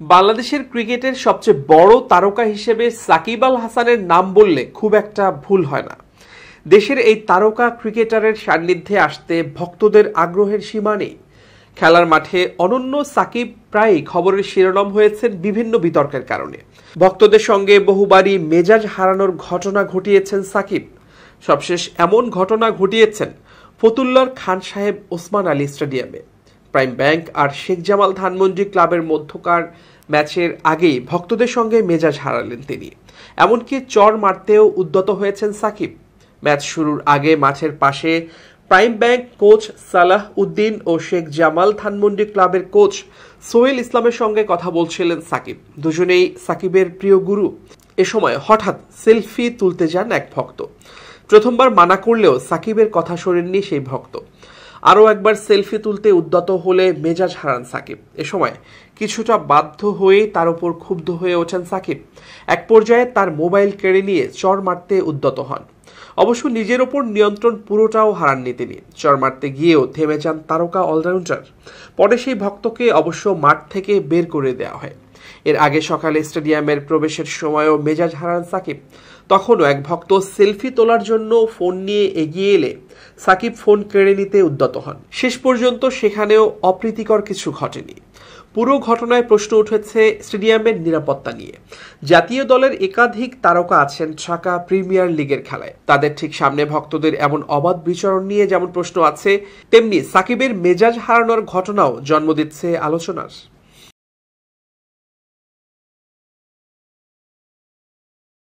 বাংলাদেশের ক্রিকেটের সবচেয়ে বড় তারকা হিসেবে সাকিব আল হাসানের নাম বললে খুব একটা ভুল হয় না। দেশের এই তারকা ক্রিকেটারের সান্নিধ্যে আসতে ভক্তদের আগ্রহের সীমা নেই। খেলার মাঠে অনন্য সাকিব প্রায়ই খবরের শিরোনাম হয়েছেন বিভিন্ন বিতর্কের কারণে। ভক্তদের সঙ্গে বহুবারই মেজাজ হারানোর ঘটনা ঘটিয়েছেন সাকিব। সবশেষ এমন ঘটনা ঘটিয়েছেন ফতুল্লার খান সাহেব ওসমান আলী স্টেডিয়ামে। প্রাইম ব্যাংক আর শেখ জামাল ধানমন্ডি ক্লাবের মধ্যকার ম্যাচের আগেই ভক্তদের সঙ্গে মেজাজ হারালেন তিনি। এমনকি চর মারতেও উদ্যত হয়েছেন সাকিব। ম্যাচ শুরুর আগে মাঠের পাশে prime bank coach Salah Uddin ও শেখ জামাল ধানমন্ডি ক্লাবের কোচ সোহেল ইসলামের সঙ্গে কথা বলছিলেন সাকিব। দুজনেই সাকিবের প্রিয় গুরু। এ সময় হঠাৎ সেলফি তুলতে যান এক ভক্ত। প্রথমবার মানা করলেও সাকিবের কথা শোনেননি সেই ভক্ত। আরও একবার সেলফি তুলতে উদ্যত হলে মেজাজ হারান সাকিব। এ সময় কিছুটা বাধ্য হয়ে তার উপর ক্ষুব্ধ হয়ে ওঠেন সাকিব। এক পর্যায়ে তার মোবাইল কেড়ে নিয়ে চর মারতে উদ্যত হন। অবশ্য নিজের ওপর নিয়ন্ত্রণ পুরোটাও হারাননি তিনি। চর মারতে গিয়েও থেমে যান তারকা অলরাউন্ডার। পরে সেই ভক্তকে অবশ্য মাঠ থেকে বের করে দেওয়া হয়। এর আগে সকালে স্টেডিয়ামের প্রবেশের সময়ও মেজাজ হারান সাকিব। তখনও এক ভক্ত সেলফি তোলার জন্য ফোন নিয়ে এগিয়ে এলে সাকিব ফোন কেড়ে নিতে উদ্যত হন। শেষ পর্যন্ত সেখানেও অপ্রীতিকর কিছু ঘটেনি। পুরো ঘটনায় প্রশ্ন উঠেছে স্টেডিয়ামের নিরাপত্তা নিয়ে। জাতীয় দলের একাধিক তারকা আছেন ঢাকা প্রিমিয়ার লিগের খেলায়। তাদের ঠিক সামনে ভক্তদের এমন অবাধ বিচরণ নিয়ে যেমন প্রশ্ন আছে, তেমনি সাকিবের মেজাজ হারানোর ঘটনাও জন্ম দিচ্ছে আলোচনার।